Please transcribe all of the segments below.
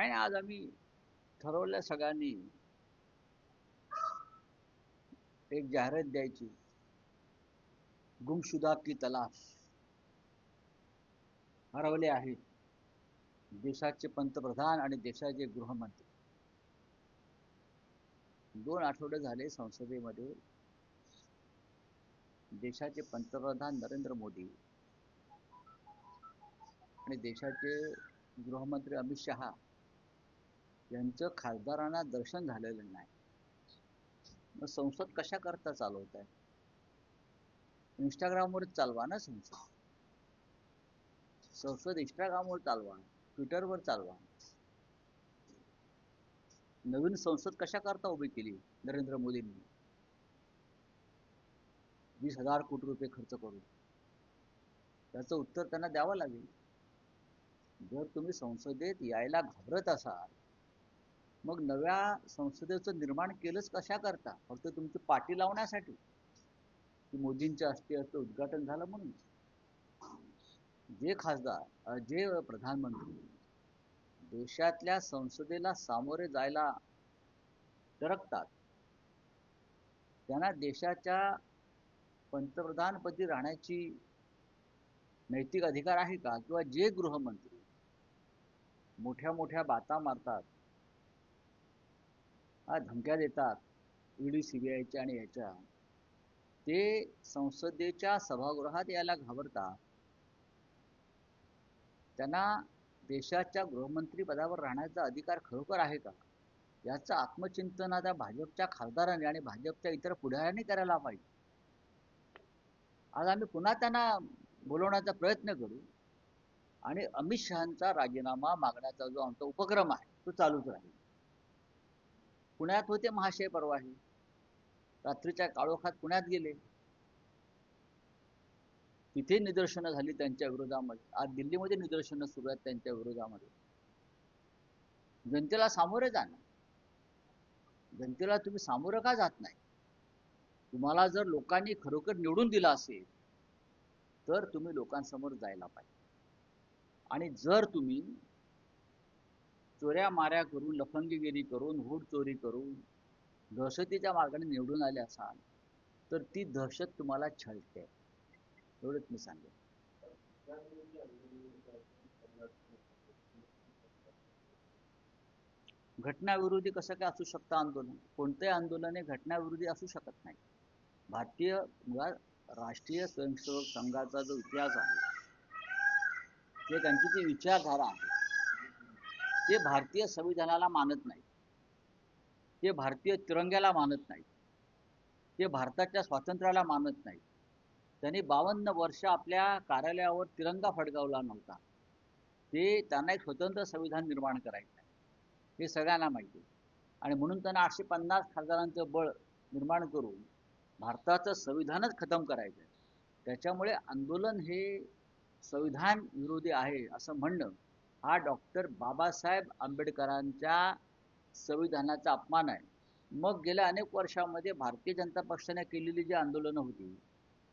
काय नाही, आज आम्ही ठरवलं सगळ्यांनी एक जाहिरात द्यायची, गुमशुदा की तलाश. हरवले आहेत देशाचे पंतप्रधान आणि देशाचे गृहमंत्री. 2 आठवडे झाले संसदेमध्ये देशाचे पंतप्रधान नरेंद्र मोदी आणि देशाचे गृहमंत्री अमित शहा यांचं खासदारांना दर्शन झालेलं नाही. मग संसद कशा करता चालवत आहे? इंस्टाग्रामवर चालवा ना संसद इंस्टाग्रामवर चालवा, ट्विटरवर चालवा. नवीन संसद कशा करता उभी केली नरेंद्र मोदींनी? 20,000 कोटी रुपये खर्च करून. त्याचं उत्तर त्यांना द्यावं लागेल. जर तुम्ही संसदेत यायला घाबरत असाल, मग नव्या संसदेचं निर्माण केलंच कशा करता? फक्त तुमची पाठी लावण्यासाठी की मोदींच्या हस्ते असं उद्घाटन झालं म्हणून? जे खासदार, जे प्रधानमंत्री देशातल्या संसदेला सामोरे जायला टरकतात, त्यांना देशाच्या पंतप्रधानपदी राहण्याची नैतिक अधिकार आहे का? किंवा जे गृहमंत्री मोठ्या मोठ्या बाता मारतात, धमक्या देतात ईडी सीबीआयच्या आणि याच्या, ते संसदेच्या सभागृहात यायला घाबरतात, त्यांना देशाच्या गृहमंत्री पदावर राहण्याचा अधिकार खरोखर आहे का? याचं आत्मचिंतन आता भाजपच्या खासदारांनी आणि भाजपच्या इतर पुढाऱ्यांनी करायला पाहिजे. आज आम्ही पुन्हा त्यांना बोलवण्याचा प्रयत्न करू आणि अमित शहांचा राजीनामा मागण्याचा जो आमचा उपक्रम आहे तो चालूच राहील. पुण्यात होते महाशय परवाही, रात्रीच्या काळोखात पुण्यात गेले, तिथे निदर्शनं झाली त्यांच्या विरोधामध्ये. आज दिल्लीमध्ये निदर्शनं सुरू आहेत त्यांच्या विरोधामध्ये. जनतेला सामोरे जाणं. जनतेला तुम्ही सामोरं का जात नाही? तुम्हाला जर लोकांनी खरोखर निवडून दिला असेल तर तुम्ही लोकांसमोर जायला पाहिजे. आणि जर तुम्ही चोऱ्या माऱ्या करून, लफंगीगिरी करून, हूड चोरी करून दहशतीच्या मार्गाने निवडून आले असाल तर ती दहशत तुम्हाला छळते. एवढंच मी सांगेन. घटनाविरोधी कसं काय असू शकतं आंदोलन? कोणतेही आंदोलन हे घटनाविरोधी असू शकत नाही. भारतीय मुळात राष्ट्रीय स्वयंसेवक संघाचा जो इतिहास आहे, ते त्यांची जी विचारधारा आहे, ते भारतीय संविधानाला मानत नाही, ते भारतीय तिरंग्याला मानत नाही, ते भारताच्या स्वातंत्र्याला मानत नाही. त्यांनी 52 वर्ष आपल्या कार्यालयावर तिरंगा फडकावला नव्हता. ते त्यांना एक स्वतंत्र संविधान निर्माण करायचं आहे, हे सगळ्यांना माहिती आहे. आणि म्हणून त्यांना 850 खासदारांचं बळ निर्माण करून भारताचं संविधानच खतम करायचं आहे. त्याच्यामुळे आंदोलन हे संविधान विरोधी आहे असं म्हणणं हा डॉक्टर बाबासाहेब आंबेडकरांच्या संविधानाचा अपमान आहे. मग गेल्या अनेक वर्षामध्ये भारतीय जनता पक्षाने केलेली जी आंदोलनं होती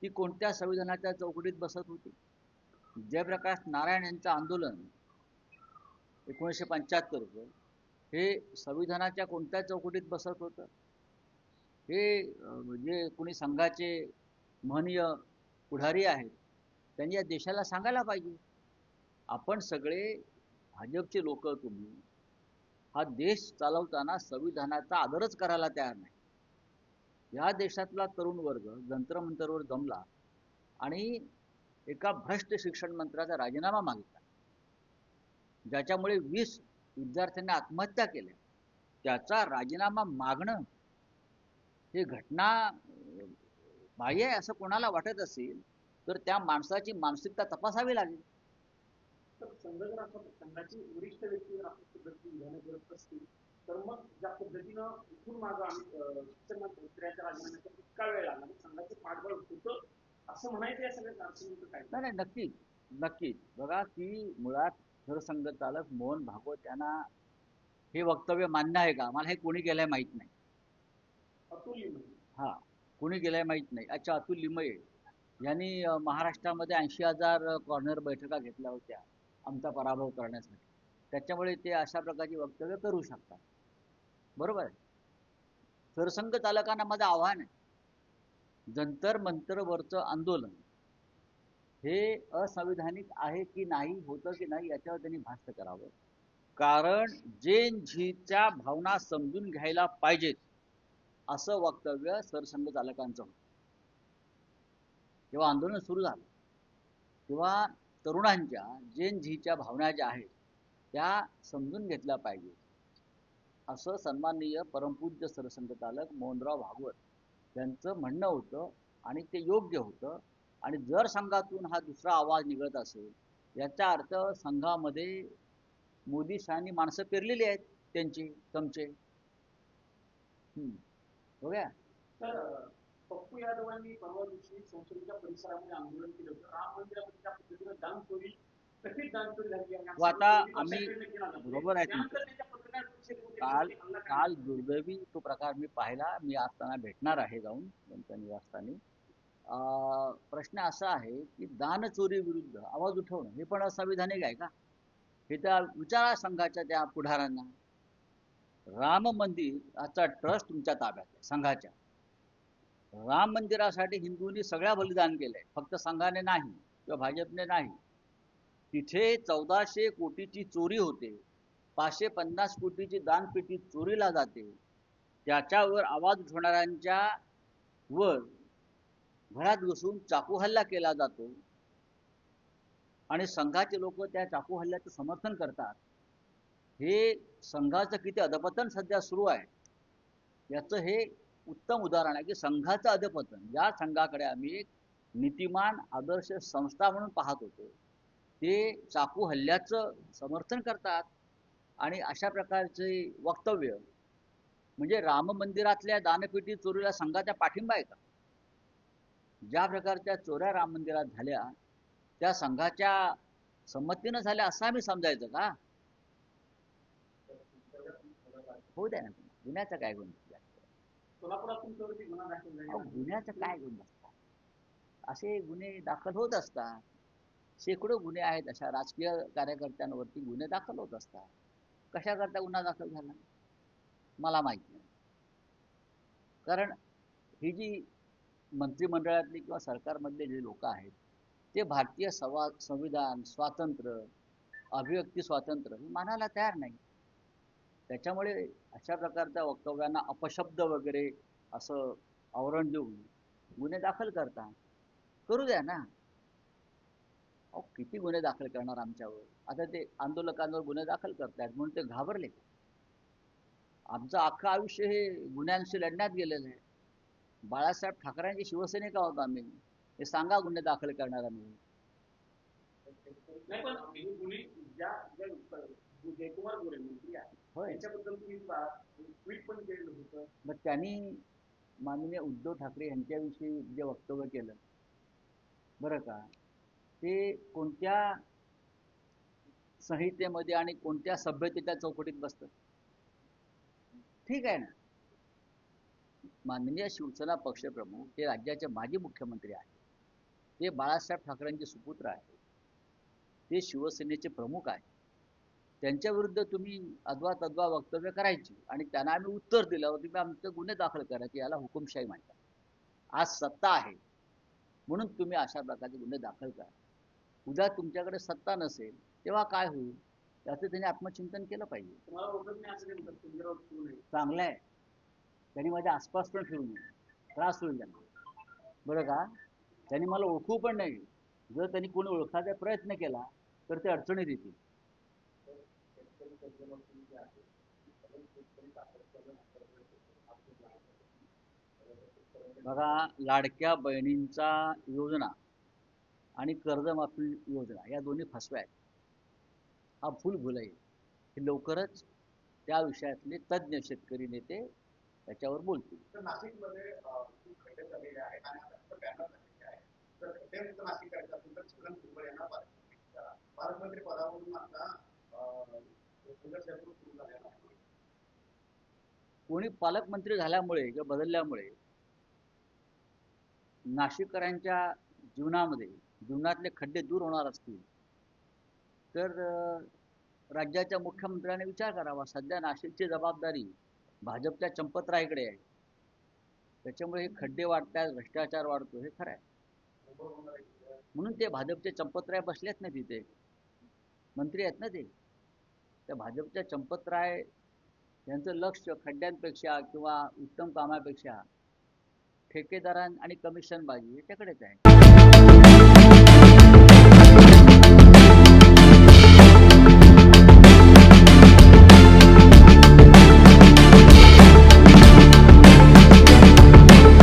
ती कोणत्या संविधानाच्या चौकटीत बसत होती? जयप्रकाश नारायण यांचं आंदोलन 1975 हे संविधानाच्या कोणत्या चौकटीत बसत होतं? हे जे कोणी संघाचे महनीय पुढारी आहेत त्यांनी या देशाला सांगायला पाहिजे. आपण सगळे भाजपचे लोक, तुम्ही हा देश चालवताना संविधानाचा आदरच करायला तयार नाही. या देशातला तरुण वर्ग जंत्रमंतरवर जमला आणि एका भ्रष्ट शिक्षण मंत्र्याचा राजीनामा मागितला, ज्याच्यामुळे 20 विद्यार्थ्यांनी आत्महत्या केल्या. त्याचा राजीनामा मागणं हे घटना बाह्य आहे असं कोणाला वाटत असेल तर त्या माणसाची मानसिकता तपासावी लागेल. तर संघाची वरिष्ठ व्यक्ती जर आपण पद्धतीने विधानं करत असतील तर मग ज्या पद्धतीनं इथून मागं आम्ही शिक्षण मंत्र्याच्या राजीनाम्याचा इतका वेळ लागला, संघाचं पाठबळ होतं असं म्हणायचं या सगळ्या अडचणीचं काय? नाही, नक्कीच नक्कीच. बघा की मुळात सरसंघचालक मोहन भागवत यांना हे वक्तव्य मान्य आहे का? मला हे कोणी केलंय माहित नाही. अतुल लिमये, हा, कोणी केलंय माहित नाही. अच्छा, अतुल लिमये यांनी महाराष्ट्रामध्ये 80,000 कॉर्नर बैठका घेतल्या होत्या आमचा पराभव करण्यासाठी. त्याच्यामुळे ते अशा प्रकारची वक्तव्य करू शकतात. बरोबर आहे. सरसंघ चालकांना माझं आव्हान आहे, जंतर मंतरवरचं आंदोलन हे असंविधानिक आहे की नाही, होतं की नाही, याच्यावर त्यांनी भाष्य करावं. कारण जेन झीच्या भावना समजून घ्यायला पाहिजेत असं वक्तव्य सरसंघ चालकांचं होतं. जेव्हा आंदोलन सुरू झालं तेव्हा तरुणांच्या जेन झीच्या भावना ज्या आहेत त्या समजून घेतल्या पाहिजे असं सन्माननीय परमपूज्य सरसंघ चालक मोहनराव भागवत यांचं म्हणणं होतं आणि ते योग्य होतं. आणि जर संघातून हा दुसरा आवाज निघत असेल याचा अर्थ संघामध्ये मोदी शहानी माणसं पेरलेली आहेत त्यांची चमचे. हो गया. तर पप्पू यादवांनी परवा दिवशी संसदेच्या परिसरामध्ये आंदोलन केलं होतं. राम मंदिरामध्ये त्या पद्धतीनं दानचोरी, कथित दानचोरी झाली आहे. आता आम्ही बरोबर आहे तुमचं. काल काल दुर्दैवी तो प्रकार मी पाहिला. मी असताना भेटणार आहे जाऊन त्यांच्या निवासस्थानी. प्रश्न असा आहे की दानचोरी विरुद्ध आवाज उठवणं हे पण असंविधानिक आहे का? हे त्या विचारा संघाच्या त्या पुढाऱ्यांना. राम मंदिराचा ट्रस्ट तुमच्या ताब्यात आहे संघाच्या. राम मंदिरासाठी हिंदूंनी सगळ्या बलिदान केलंय, फक्त संघाने नाही किंवा भाजपने नाही. तिथे 1400 कोटीची चोरी होते, 550 कोटीची दानपेटी चोरीला जाते. त्याच्यावर आवाज उठवणाऱ्यांच्या वर घरात घुसून चाकू हल्ला केला जातो आणि संघाचे लोक त्या चाकू हल्ल्याचं समर्थन करतात. हे संघाचं किती अधपतन सध्या सुरू आहे याचं हे उत्तम उदाहरण आहे की संघाचं अधपतन. या संघाकडे आम्ही एक नीतिमान आदर्श संस्था म्हणून पाहत होतो, ते चाकू हल्ल्याचं समर्थन करतात. आणि अशा प्रकारचे वक्तव्य म्हणजे राम मंदिरातल्या दानपेटी चोरीला संघाचा पाठिंबा आहे का? ज्या प्रकारच्या चोऱ्या राम मंदिरात झाल्या त्या संघाच्या संमतीनं झाल्या असं आम्ही समजायचं का? होऊ द्या ना, गुन्ह्याचा काय गुन्हा? गुन्ह्याचं काय गुन्हा असतात? असे गुन्हे दाखल होत असतात. शेकडो गुन्हे आहेत अशा राजकीय कार्यकर्त्यांवरती गुन्हे दाखल होत असतात. कशाकरता गुन्हा दाखल झाला मला माहित नाही. कारण ही जी मंत्रिमंडळातली किंवा सरकारमधले जे लोक आहेत ते भारतीय संविधान, स्वातंत्र्य, अभिव्यक्ती स्वातंत्र्य हे मानायला तयार नाही. त्याच्यामुळे अशा प्रकारच्या वक्तव्यांना अपशब्द वगैरे असं आवरण देऊन गुन्हे दाखल करतात. करू द्या ना. अहो किती गुन्हे दाखल करणार आमच्यावर? आता ते आंदोलकांवर गुन्हे दाखल करतायत म्हणून ते घाबरले. आमचं अख्खं आयुष्य हे गुन्ह्यांशी लढण्यात गेलेलं आहे. बाळासाहेब ठाकरेंची शिवसैनिक आहोत आम्ही. हे सांगा गुन्हे दाखल करणारा म्हणून. नाही पण हे गुन्हे ज्या जयकुमार गोरे मंत्री आहेत त्यांच्याबद्दल तुम्ही ट्विट पण केलेलं होतं. मग त्यांनी माननीय उद्धव ठाकरे यांच्याविषयी जे वक्तव्य केलं बरं का, ते कोणत्या संहितेमध्ये आणि कोणत्या सभ्यतेच्या चौकटीत बसतं? ठीक आहे ना. माननीय शिवसेना पक्षप्रमुख ते राज्याचे माजी मुख्यमंत्री आहेत, ते बाळासाहेब ठाकरेंचे सुपुत्र आहेत, ते शिवसेनेचे प्रमुख आहेत. त्यांच्या विरुद्ध तुम्ही अद्वा तद्वा वक्तव्य करायची आणि त्यांना आम्ही उत्तर दिल्यावर तुम्ही आमचे गुन्हे दाखल करायचे, याला हुकुमशाही म्हणतात. आज सत्ता आहे म्हणून तुम्ही अशा प्रकारचे गुन्हे दाखल करा. उद्या तुमच्याकडे सत्ता नसेल तेव्हा काय होईल याचं त्यांनी आत्मचिंतन केलं पाहिजे. चांगलं आहे, त्यांनी माझ्या आसपास पण फिरू नये, त्रास होईल त्यांना. बरं का, त्यांनी मला ओळखू पण नाही. जर त्यांनी कोणी ओळखायचा प्रयत्न केला तर ते अडचणीत येतील. बघा, लाडक्या बहिणींचा योजना आणि कर्जमाफी योजना या दोन्ही फसव्या आहेत. हा भूलभुलई. हे लवकरच त्या विषयातले तज्ज्ञ शेतकरी नेते त्याच्यावर बोलतील. तर नाशिकमध्ये खड्डे झालेले आहेत आणि आता बॅनर झालेले आहे. तर खड्डे नाशिक करायचं असेल तर छगन भुजबळ यांना पालकमंत्री पदावरून आता सुरू झालेला आहे. कोणी पालकमंत्री झाल्यामुळे किंवा बदलल्यामुळे नाशिककरांच्या जीवनातले खड्डे दूर होणार असतील तर राज्याच्या मुख्यमंत्र्यांनी विचार करावा. सध्या नाशिकची जबाबदारी भाजपच्या चंपतरायकडे आहे. त्याच्यामुळे हे खड्डे वाढतात, भ्रष्टाचार वाढतो, हे खरं आहे. म्हणून ते भाजपचे चंपतराय बसलेत ना तिथे, मंत्री आहेत ना ते. त्या भाजपच्या चंपतराय यांचं लक्ष खड्ड्यांपेक्षा किंवा उत्तम कामापेक्षा ठेकेदारां आणि कमिशनबाजी याच्याकडेच आहे.